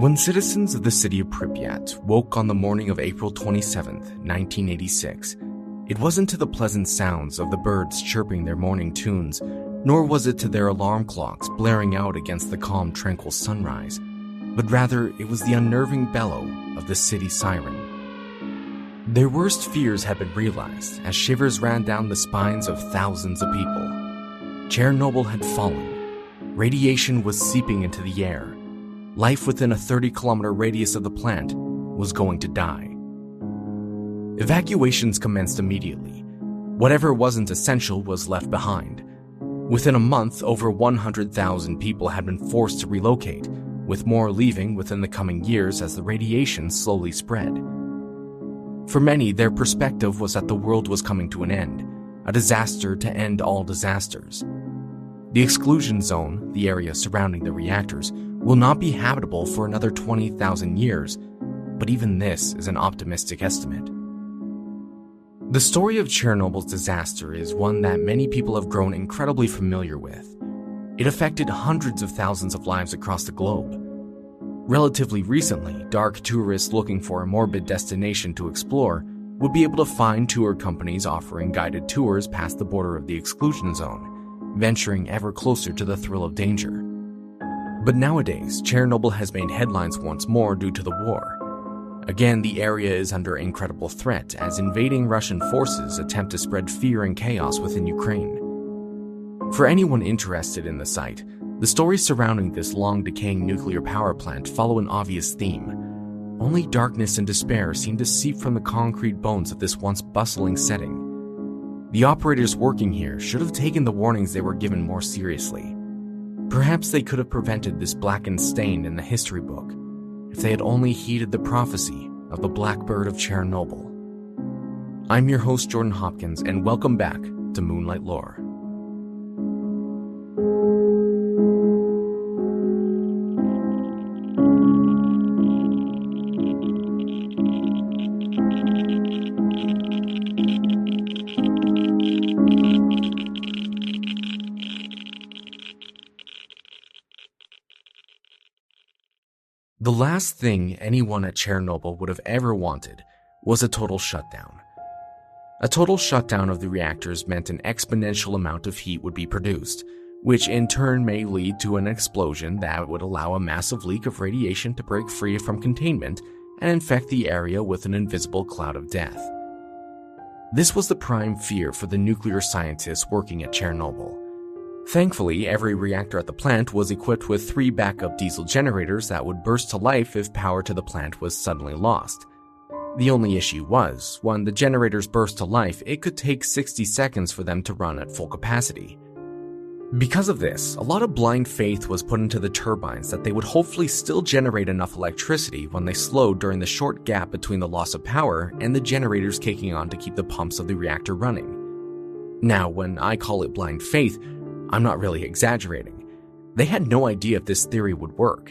When citizens of the city of Pripyat woke on the morning of April 27, 1986, it wasn't to the pleasant sounds of the birds chirping their morning tunes, nor was it to their alarm clocks blaring out against the calm, tranquil sunrise, but rather it was the unnerving bellow of the city siren. Their worst fears had been realized as shivers ran down the spines of thousands of people. Chernobyl had fallen. Radiation was seeping into the air. Life within a 30-kilometer radius of the plant was going to die. Evacuations commenced immediately. Whatever wasn't essential was left behind. Within a month, over 100,000 people had been forced to relocate, with more leaving within the coming years as the radiation slowly spread. For many, their perspective was that the world was coming to an end, a disaster to end all disasters. The exclusion zone, the area surrounding the reactors, will not be habitable for another 20,000 years, but even this is an optimistic estimate. The story of Chernobyl's disaster is one that many people have grown incredibly familiar with. It affected hundreds of thousands of lives across the globe. Relatively recently, dark tourists looking for a morbid destination to explore would be able to find tour companies offering guided tours past the border of the exclusion zone, venturing ever closer to the thrill of danger. But nowadays, Chernobyl has made headlines once more due to the war. Again, the area is under incredible threat as invading Russian forces attempt to spread fear and chaos within Ukraine. For anyone interested in the site, the stories surrounding this long-decaying nuclear power plant follow an obvious theme. Only darkness and despair seem to seep from the concrete bones of this once bustling setting. The operators working here should have taken the warnings they were given more seriously. Perhaps they could have prevented this blackened stain in the history book if they had only heeded the prophecy of the Blackbird of Chernobyl. I'm your host, Jordan Hopkins, and welcome back to Moonlight Lore. The last thing anyone at Chernobyl would have ever wanted was a total shutdown. A total shutdown of the reactors meant an exponential amount of heat would be produced, which in turn may lead to an explosion that would allow a massive leak of radiation to break free from containment and infect the area with an invisible cloud of death. This was the prime fear for the nuclear scientists working at Chernobyl. Thankfully, every reactor at the plant was equipped with 3 backup diesel generators that would burst to life if power to the plant was suddenly lost. The only issue was, when the generators burst to life, it could take 60 seconds for them to run at full capacity. Because of this, a lot of blind faith was put into the turbines that they would hopefully still generate enough electricity when they slowed during the short gap between the loss of power and the generators kicking on to keep the pumps of the reactor running. Now, when I call it blind faith, I'm not really exaggerating. They had no idea if this theory would work.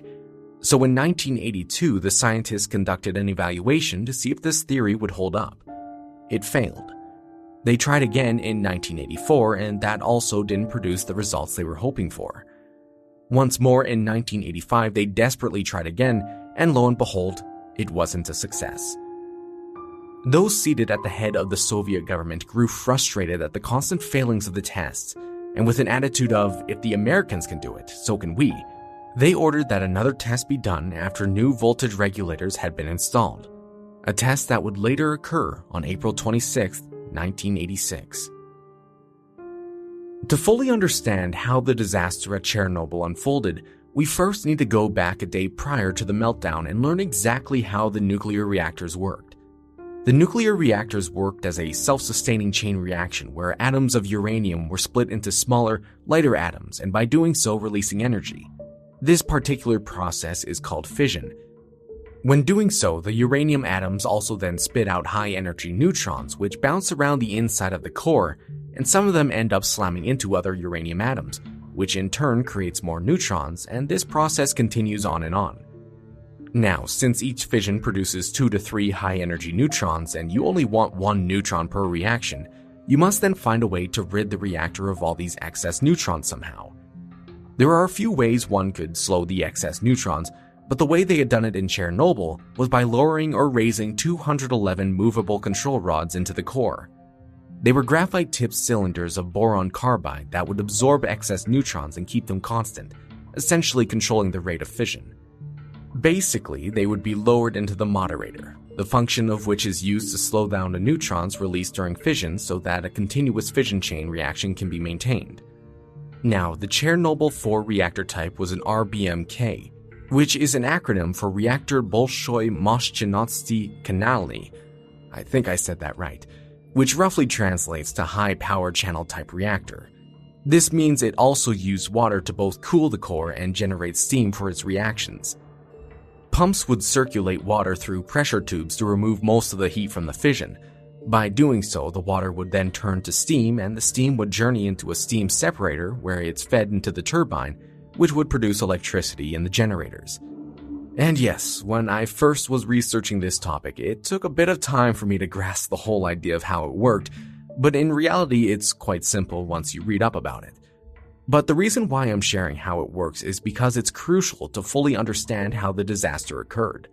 So in 1982, the scientists conducted an evaluation to see if this theory would hold up. It failed. They tried again in 1984, and that also didn't produce the results they were hoping for. Once more in 1985, they desperately tried again, and lo and behold, it wasn't a success. Those seated at the head of the Soviet government grew frustrated at the constant failings of the tests, and with an attitude of, if the Americans can do it, so can we, they ordered that another test be done after new voltage regulators had been installed, a test that would later occur on April 26, 1986. To fully understand how the disaster at Chernobyl unfolded, we first need to go back a day prior to the meltdown and learn exactly how the nuclear reactors worked. The nuclear reactors worked as a self-sustaining chain reaction where atoms of uranium were split into smaller, lighter atoms, and by doing so releasing energy. This particular process is called fission. When doing so, the uranium atoms also then spit out high-energy neutrons which bounce around the inside of the core, and some of them end up slamming into other uranium atoms, which in turn creates more neutrons, and this process continues on and on. Now, since each fission produces 2 to 3 high-energy neutrons and you only want 1 neutron per reaction, you must then find a way to rid the reactor of all these excess neutrons somehow. There are a few ways one could slow the excess neutrons, But the way they had done it in Chernobyl was by lowering or raising 211 movable control rods into the core. They were graphite-tipped cylinders of boron carbide that would absorb excess neutrons and keep them constant, essentially controlling the rate of fission. Basically, they would be lowered into the moderator, the function of which is used to slow down the neutrons released during fission so that a continuous fission chain reaction can be maintained. Now, the Chernobyl 4 reactor type was an RBMK, which is an acronym for Reactor Bolshoi Moshchinotsky Kanalny. I think I said that right, which roughly translates to high power channel type reactor. This means it also used water to both cool the core and generate steam for its reactions. Pumps would circulate water through pressure tubes to remove most of the heat from the fission. By doing so, the water would then turn to steam, and the steam would journey into a steam separator where it's fed into the turbine, which would produce electricity in the generators. And yes, when I first was researching this topic, it took a bit of time for me to grasp the whole idea of how it worked, but in reality it's quite simple once you read up about it. But the reason why I'm sharing how it works is because it's crucial to fully understand how the disaster occurred.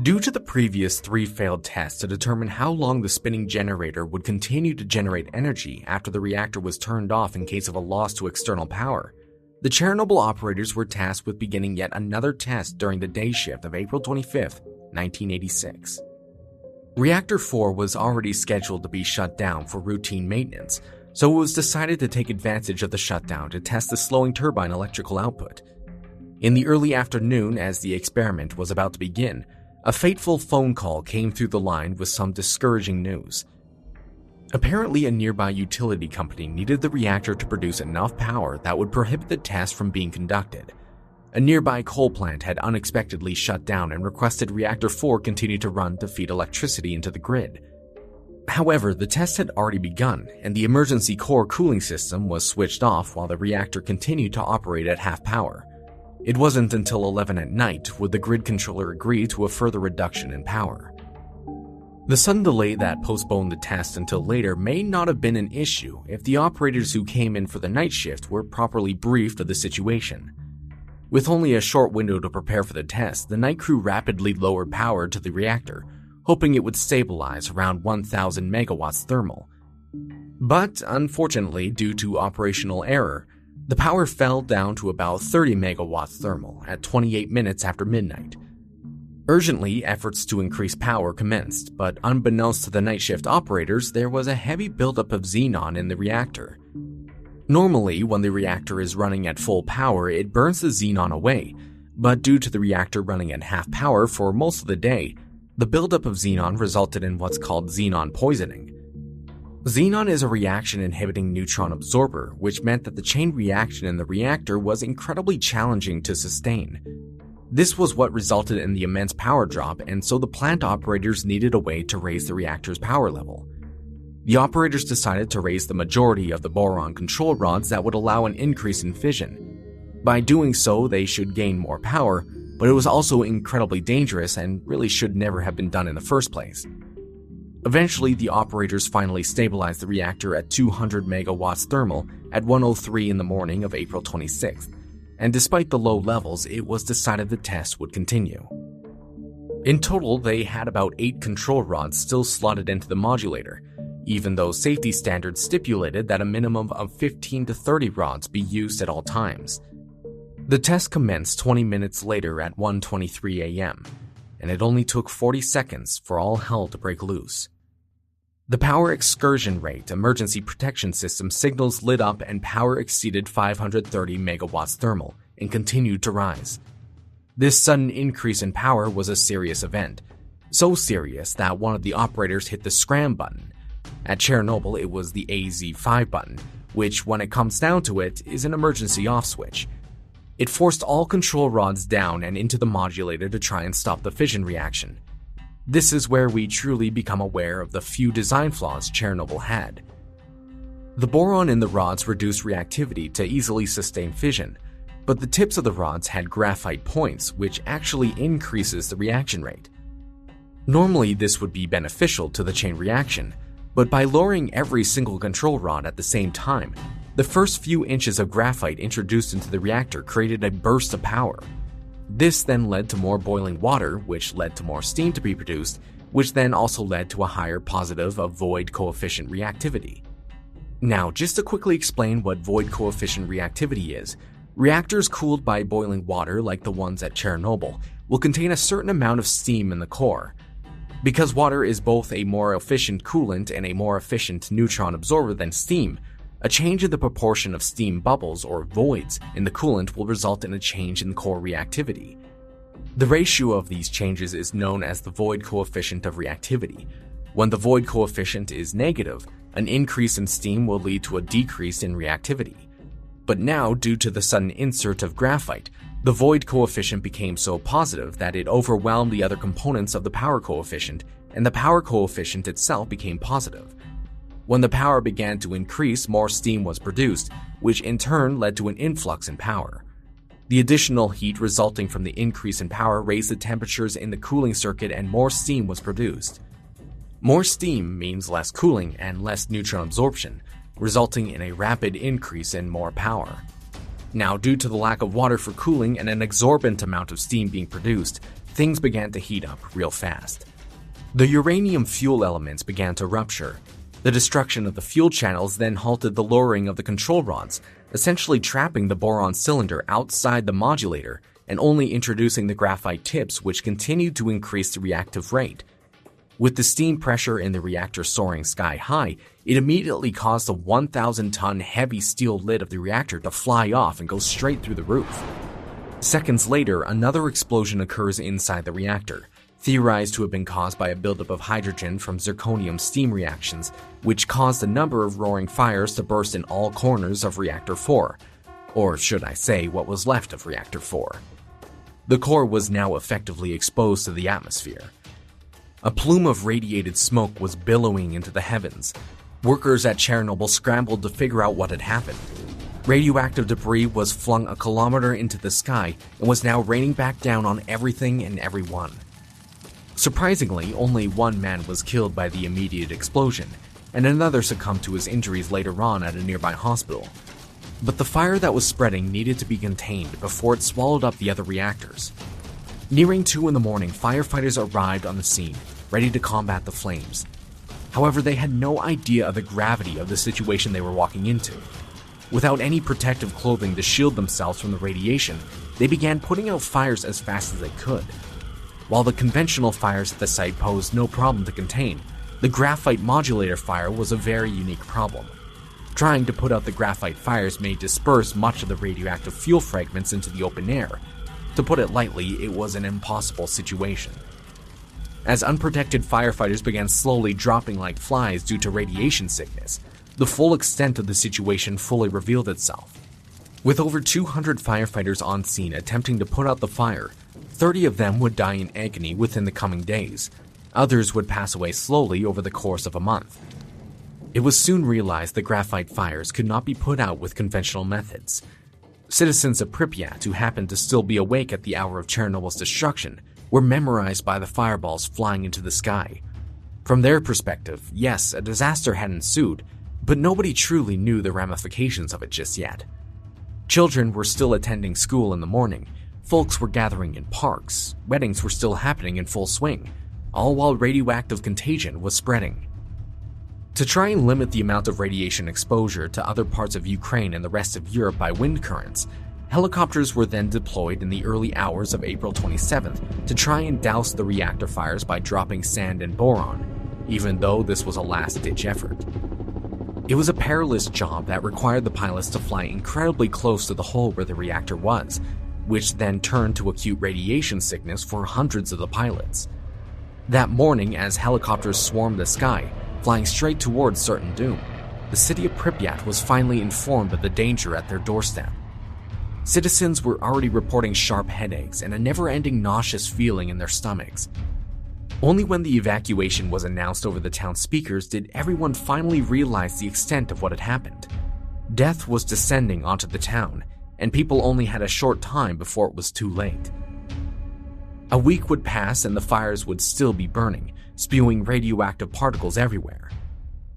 Due to the previous 3 failed tests to determine how long the spinning generator would continue to generate energy after the reactor was turned off in case of a loss to external power, the Chernobyl operators were tasked with beginning yet another test during the day shift of April 25, 1986. Reactor 4 was already scheduled to be shut down for routine maintenance, so it was decided to take advantage of the shutdown to test the slowing turbine electrical output. In the early afternoon, as the experiment was about to begin, a fateful phone call came through the line with some discouraging news. Apparently, a nearby utility company needed the reactor to produce enough power that would prohibit the test from being conducted. A nearby coal plant had unexpectedly shut down and requested Reactor 4 continue to run to feed electricity into the grid. However, the test had already begun, and the emergency core cooling system was switched off while the reactor continued to operate at half power. It wasn't until 11 at night would the grid controller agree to a further reduction in power. The sudden delay that postponed the test until later may not have been an issue if the operators who came in for the night shift were properly briefed of the situation. With only a short window to prepare for the test, the night crew rapidly lowered power to the reactor, hoping it would stabilize around 1,000 megawatts thermal. But unfortunately, due to operational error, the power fell down to about 30 megawatts thermal at 28 minutes after midnight. Urgently, efforts to increase power commenced, but unbeknownst to the night shift operators, there was a heavy buildup of xenon in the reactor. Normally, when the reactor is running at full power, it burns the xenon away, but due to the reactor running at half power for most of the day, the buildup of xenon resulted in what's called xenon poisoning. Xenon is a reaction-inhibiting neutron absorber, which meant that the chain reaction in the reactor was incredibly challenging to sustain. This was what resulted in the immense power drop, and so the plant operators needed a way to raise the reactor's power level. The operators decided to raise the majority of the boron control rods that would allow an increase in fission. By doing so, they should gain more power, but it was also incredibly dangerous and really should never have been done in the first place. Eventually, the operators finally stabilized the reactor at 200 megawatts thermal at 1:03 in the morning of April 26th, and despite the low levels, it was decided the test would continue. In total, they had about 8 control rods still slotted into the modulator, even though safety standards stipulated that a minimum of 15 to 30 rods be used at all times. The test commenced 20 minutes later at 1:23 a.m., and it only took 40 seconds for all hell to break loose. The power excursion rate emergency protection system signals lit up and power exceeded 530 megawatts thermal and continued to rise. This sudden increase in power was a serious event, so serious that one of the operators hit the scram button. At Chernobyl, it was the AZ5 button, which, when it comes down to it, is an emergency off switch. It forced all control rods down and into the modulator to try and stop the fission reaction. This is where we truly become aware of the few design flaws Chernobyl had. The boron in the rods reduced reactivity to easily sustain fission, but the tips of the rods had graphite points, which actually increases the reaction rate. Normally, this would be beneficial to the chain reaction, but by lowering every single control rod at the same time, the first few inches of graphite introduced into the reactor created a burst of power. This then led to more boiling water, which led to more steam to be produced, which then also led to a higher positive of void coefficient reactivity. Now, just to quickly explain what void coefficient reactivity is, reactors cooled by boiling water like the ones at Chernobyl will contain a certain amount of steam in the core. Because water is both a more efficient coolant and a more efficient neutron absorber than steam, a change in the proportion of steam bubbles or voids in the coolant will result in a change in core reactivity. The ratio of these changes is known as the void coefficient of reactivity. When the void coefficient is negative, an increase in steam will lead to a decrease in reactivity. But now, due to the sudden insert of graphite, the void coefficient became so positive that it overwhelmed the other components of the power coefficient, and the power coefficient itself became positive. When the power began to increase, more steam was produced, which in turn led to an influx in power. The additional heat resulting from the increase in power raised the temperatures in the cooling circuit and more steam was produced. More steam means less cooling and less neutron absorption, resulting in a rapid increase in more power. Now, due to the lack of water for cooling and an exorbitant amount of steam being produced, things began to heat up real fast. The uranium fuel elements began to rupture. The destruction of the fuel channels then halted the lowering of the control rods, essentially trapping the boron cylinder outside the modulator and only introducing the graphite tips, which continued to increase the reactive rate. With the steam pressure in the reactor soaring sky high, it immediately caused the 1,000-ton heavy steel lid of the reactor to fly off and go straight through the roof. Seconds later, another explosion occurs inside the reactor, theorized to have been caused by a buildup of hydrogen from zirconium steam reactions, which caused a number of roaring fires to burst in all corners of Reactor 4, or should I say what was left of Reactor 4. The core was now effectively exposed to the atmosphere. A plume of radiated smoke was billowing into the heavens. Workers at Chernobyl scrambled to figure out what had happened. Radioactive debris was flung a kilometer into the sky and was now raining back down on everything and everyone. Surprisingly, only one man was killed by the immediate explosion, and another succumbed to his injuries later on at a nearby hospital. But the fire that was spreading needed to be contained before it swallowed up the other reactors. Nearing 2 a.m, firefighters arrived on the scene, ready to combat the flames. However, they had no idea of the gravity of the situation they were walking into. Without any protective clothing to shield themselves from the radiation, they began putting out fires as fast as they could. While the conventional fires at the site posed no problem to contain, the graphite modulator fire was a very unique problem. Trying to put out the graphite fires may disperse much of the radioactive fuel fragments into the open air. To put it lightly, it was an impossible situation. As unprotected firefighters began slowly dropping like flies due to radiation sickness, the full extent of the situation fully revealed itself. With over 200 firefighters on scene attempting to put out the fire, 30 of them would die in agony within the coming days. Others would pass away slowly over the course of a month. It was soon realized that graphite fires could not be put out with conventional methods. Citizens of Pripyat who happened to still be awake at the hour of Chernobyl's destruction were memorized by the fireballs flying into the sky. From their perspective, yes, a disaster had ensued, but nobody truly knew the ramifications of it just yet. Children were still attending school in the morning, folks were gathering in parks, weddings were still happening in full swing, all while radioactive contagion was spreading. To try and limit the amount of radiation exposure to other parts of Ukraine and the rest of Europe by wind currents, helicopters were then deployed in the early hours of April 27th to try and douse the reactor fires by dropping sand and boron, even though this was a last-ditch effort. It was a perilous job that required the pilots to fly incredibly close to the hole where the reactor was, which then turned to acute radiation sickness for hundreds of the pilots. That morning, as helicopters swarmed the sky, flying straight towards certain doom, the city of Pripyat was finally informed of the danger at their doorstep. Citizens were already reporting sharp headaches and a never-ending nauseous feeling in their stomachs. Only when the evacuation was announced over the town speakers did everyone finally realize the extent of what had happened. Death was descending onto the town, and people only had a short time before it was too late. A week would pass and the fires would still be burning, spewing radioactive particles everywhere.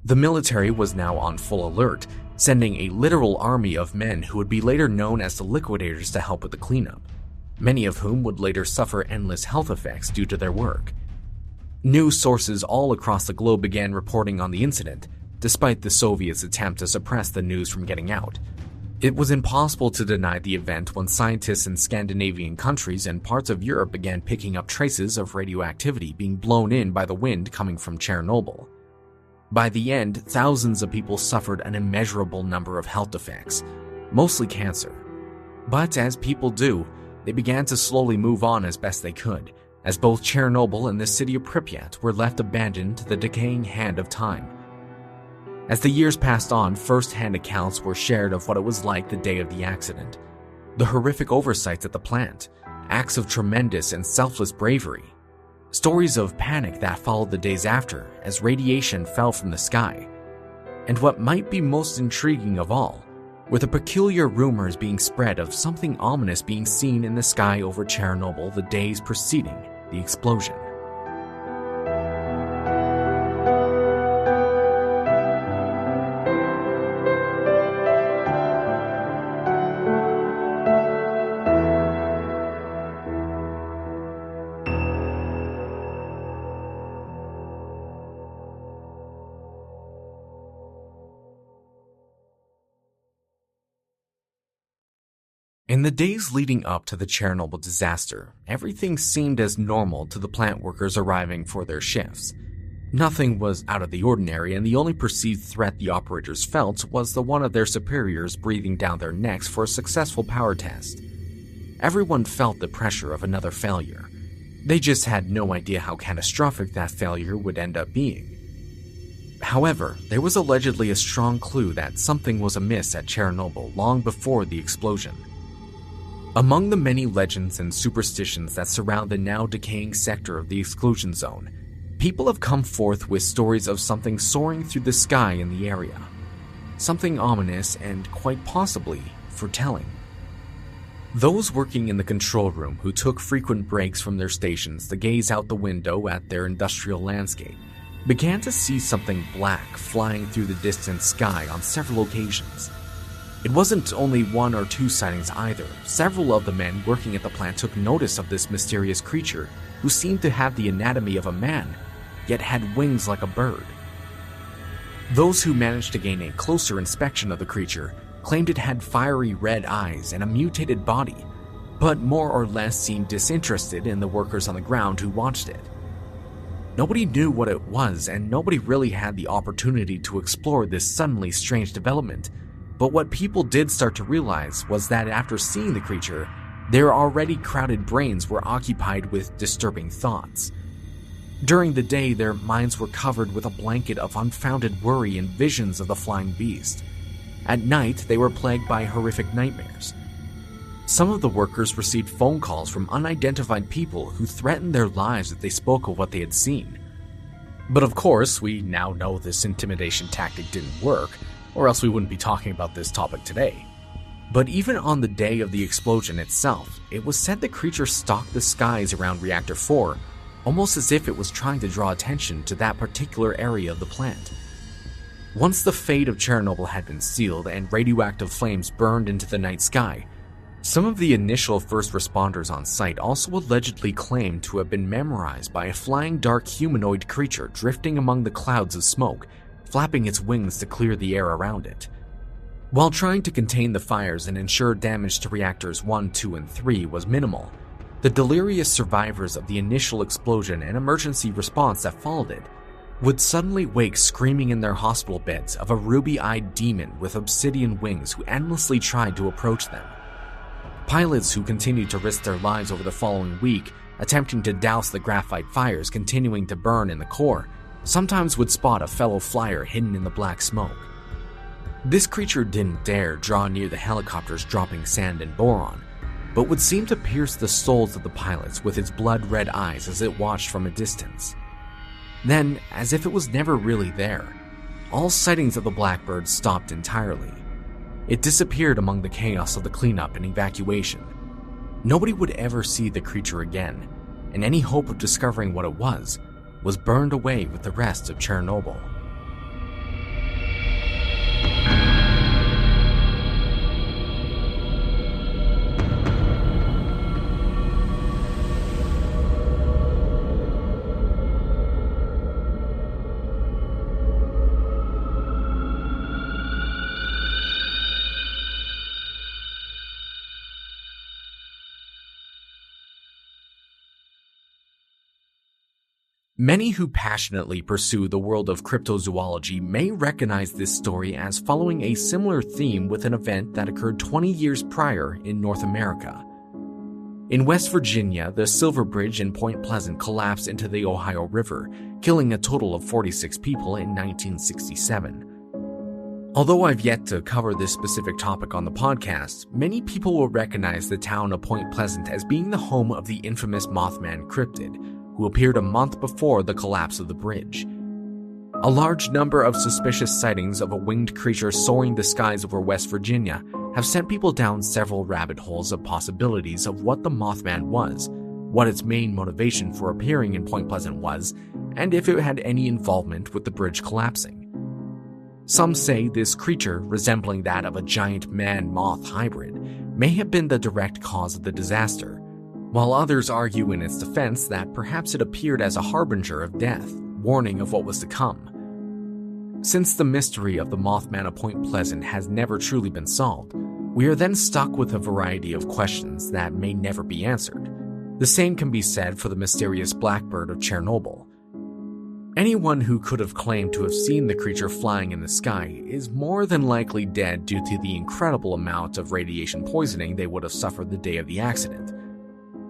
The military was now on full alert, sending a literal army of men who would be later known as the liquidators to help with the cleanup. many of whom would later suffer endless health effects due to their work. News sources all across the globe began reporting on the incident, despite the Soviets' attempt to suppress the news from getting out. It was impossible to deny the event when scientists in Scandinavian countries and parts of Europe began picking up traces of radioactivity being blown in by the wind coming from Chernobyl. By the end, thousands of people suffered an immeasurable number of health effects, mostly cancer. But as people do, they began to slowly move on as best they could, as both Chernobyl and the city of Pripyat were left abandoned to the decaying hand of time. As the years passed on, first-hand accounts were shared of what it was like the day of the accident, the horrific oversights at the plant, acts of tremendous and selfless bravery, stories of panic that followed the days after as radiation fell from the sky, and what might be most intriguing of all were the peculiar rumors being spread of something ominous being seen in the sky over Chernobyl the days preceding the explosion. In the days leading up to the Chernobyl disaster, everything seemed as normal to the plant workers arriving for their shifts. Nothing was out of the ordinary, and the only perceived threat the operators felt was the one of their superiors breathing down their necks for a successful power test. Everyone felt the pressure of another failure. They just had no idea how catastrophic that failure would end up being. However, there was allegedly a strong clue that something was amiss at Chernobyl long before the explosion. Among the many legends and superstitions that surround the now decaying sector of the exclusion zone, people have come forth with stories of something soaring through the sky in the area. Something ominous and quite possibly foretelling. Those working in the control room who took frequent breaks from their stations to gaze out the window at their industrial landscape began to see something black flying through the distant sky on several occasions. It wasn't only one or two sightings either. Several of the men working at the plant took notice of this mysterious creature who seemed to have the anatomy of a man, yet had wings like a bird. Those who managed to gain a closer inspection of the creature claimed it had fiery red eyes and a mutated body, but more or less seemed disinterested in the workers on the ground who watched it. Nobody knew what it was, and nobody really had the opportunity to explore this suddenly strange development. But what people did start to realize was that after seeing the creature, their already crowded brains were occupied with disturbing thoughts. During the day, their minds were covered with a blanket of unfounded worry and visions of the flying beast. At night, they were plagued by horrific nightmares. Some of the workers received phone calls from unidentified people who threatened their lives if they spoke of what they had seen. But of course, we now know this intimidation tactic didn't work, or else we wouldn't be talking about this topic today. But even on the day of the explosion itself, it was said the creature stalked the skies around Reactor 4, almost as if it was trying to draw attention to that particular area of the plant. Once the fate of Chernobyl had been sealed and radioactive flames burned into the night sky, some of the initial first responders on site also allegedly claimed to have been memorized by a flying dark humanoid creature drifting among the clouds of smoke, flapping its wings to clear the air around it. While trying to contain the fires and ensure damage to reactors 1, 2, and 3 was minimal, the delirious survivors of the initial explosion and emergency response that followed it would suddenly wake screaming in their hospital beds of a ruby-eyed demon with obsidian wings who endlessly tried to approach them. Pilots who continued to risk their lives over the following week, attempting to douse the graphite fires continuing to burn in the core, sometimes would spot a fellow flyer hidden in the black smoke. This creature didn't dare draw near the helicopters dropping sand and boron, but would seem to pierce the souls of the pilots with its blood-red eyes as it watched from a distance. Then, as if it was never really there, all sightings of the blackbird stopped entirely. It disappeared among the chaos of the cleanup and evacuation. Nobody would ever see the creature again, and any hope of discovering what it was burned away with the rest of Chernobyl. Many who passionately pursue the world of cryptozoology may recognize this story as following a similar theme with an event that occurred 20 years prior in North America. In West Virginia, the Silver Bridge in Point Pleasant collapsed into the Ohio River, killing a total of 46 people in 1967. Although I've yet to cover this specific topic on the podcast, many people will recognize the town of Point Pleasant as being the home of the infamous Mothman cryptid, who appeared a month before the collapse of the bridge. A large number of suspicious sightings of a winged creature soaring the skies over West Virginia have sent people down several rabbit holes of possibilities of what the Mothman was, what its main motivation for appearing in Point Pleasant was, and if it had any involvement with the bridge collapsing. Some say this creature, resembling that of a giant man-moth hybrid, may have been the direct cause of the disaster, while others argue in its defense that perhaps it appeared as a harbinger of death, warning of what was to come. Since the mystery of the Mothman of Point Pleasant has never truly been solved, we are then stuck with a variety of questions that may never be answered. The same can be said for the mysterious blackbird of Chernobyl. Anyone who could have claimed to have seen the creature flying in the sky is more than likely dead due to the incredible amount of radiation poisoning they would have suffered the day of the accident.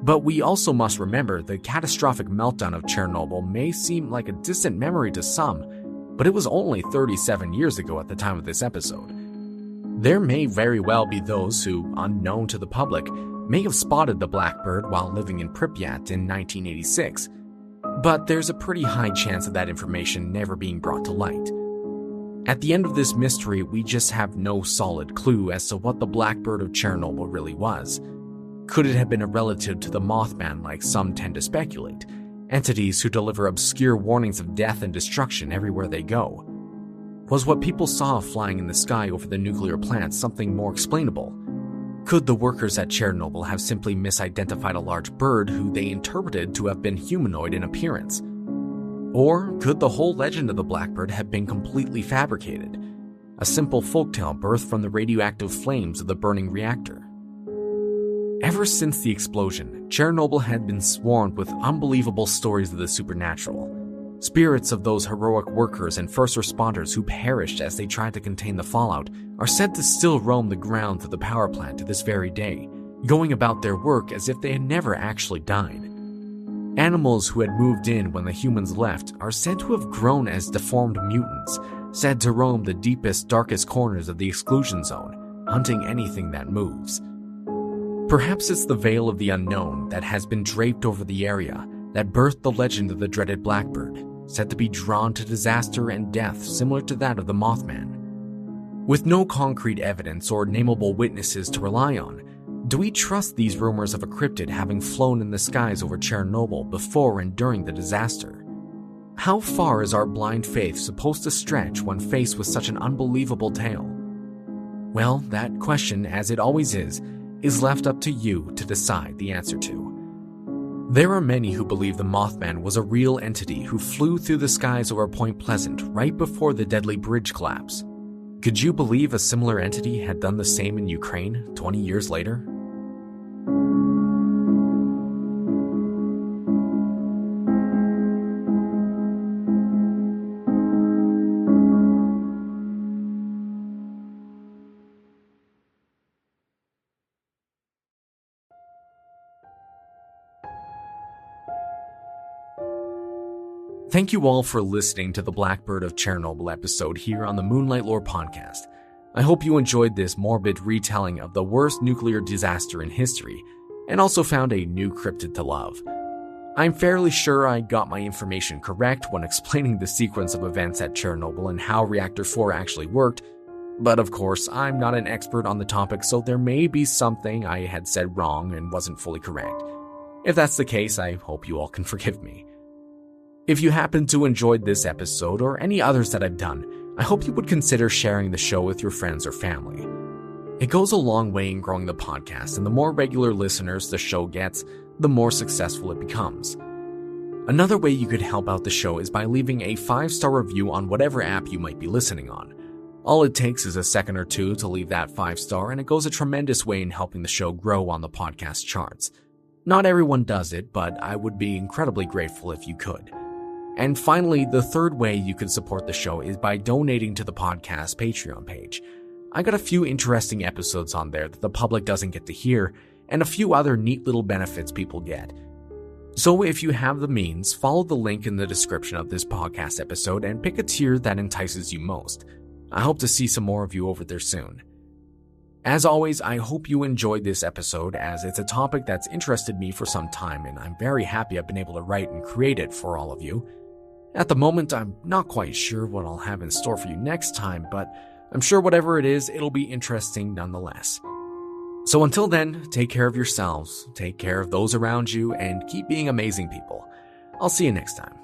But we also must remember the catastrophic meltdown of Chernobyl may seem like a distant memory to some, but it was only 37 years ago at the time of this episode. There may very well be those who, unknown to the public, may have spotted the blackbird while living in Pripyat in 1986, but there's a pretty high chance of that information never being brought to light. At the end of this mystery, we just have no solid clue as to what the blackbird of Chernobyl really was. Could it have been a relative to the Mothman like some tend to speculate, entities who deliver obscure warnings of death and destruction everywhere they go? Was what people saw flying in the sky over the nuclear plant something more explainable? Could the workers at Chernobyl have simply misidentified a large bird who they interpreted to have been humanoid in appearance? Or could the whole legend of the blackbird have been completely fabricated, a simple folktale birthed from the radioactive flames of the burning reactor? Ever since the explosion, Chernobyl had been swarmed with unbelievable stories of the supernatural. Spirits of those heroic workers and first responders who perished as they tried to contain the fallout are said to still roam the grounds of the power plant to this very day, going about their work as if they had never actually died. Animals who had moved in when the humans left are said to have grown as deformed mutants, said to roam the deepest, darkest corners of the exclusion zone, hunting anything that moves. Perhaps it's the veil of the unknown that has been draped over the area that birthed the legend of the dreaded blackbird, said to be drawn to disaster and death similar to that of the Mothman. With no concrete evidence or nameable witnesses to rely on, do we trust these rumors of a cryptid having flown in the skies over Chernobyl before and during the disaster? How far is our blind faith supposed to stretch when faced with such an unbelievable tale? Well, that question, as it always is left up to you to decide the answer to. There are many who believe the Mothman was a real entity who flew through the skies over Point Pleasant right before the deadly bridge collapse. Could you believe a similar entity had done the same in Ukraine 20 years later? Thank you all for listening to the Blackbird of Chernobyl episode here on the Moonlight Lore podcast. I hope you enjoyed this morbid retelling of the worst nuclear disaster in history, and also found a new cryptid to love. I'm fairly sure I got my information correct when explaining the sequence of events at Chernobyl and how Reactor 4 actually worked, but of course, I'm not an expert on the topic, so there may be something I had said wrong and wasn't fully correct. If that's the case, I hope you all can forgive me. If you happen to enjoy this episode or any others that I've done, I hope you would consider sharing the show with your friends or family. It goes a long way in growing the podcast, and the more regular listeners the show gets, the more successful it becomes. Another way you could help out the show is by leaving a 5-star review on whatever app you might be listening on. All it takes is a second or two to leave that 5-star, and it goes a tremendous way in helping the show grow on the podcast charts. Not everyone does it, but I would be incredibly grateful if you could. And finally, the third way you can support the show is by donating to the podcast Patreon page. I got a few interesting episodes on there that the public doesn't get to hear, and a few other neat little benefits people get. So if you have the means, follow the link in the description of this podcast episode and pick a tier that entices you most. I hope to see some more of you over there soon. As always, I hope you enjoyed this episode, as it's a topic that's interested me for some time, and I'm very happy I've been able to write and create it for all of you. At the moment, I'm not quite sure what I'll have in store for you next time, but I'm sure whatever it is, it'll be interesting nonetheless. So until then, take care of yourselves, take care of those around you, and keep being amazing people. I'll see you next time.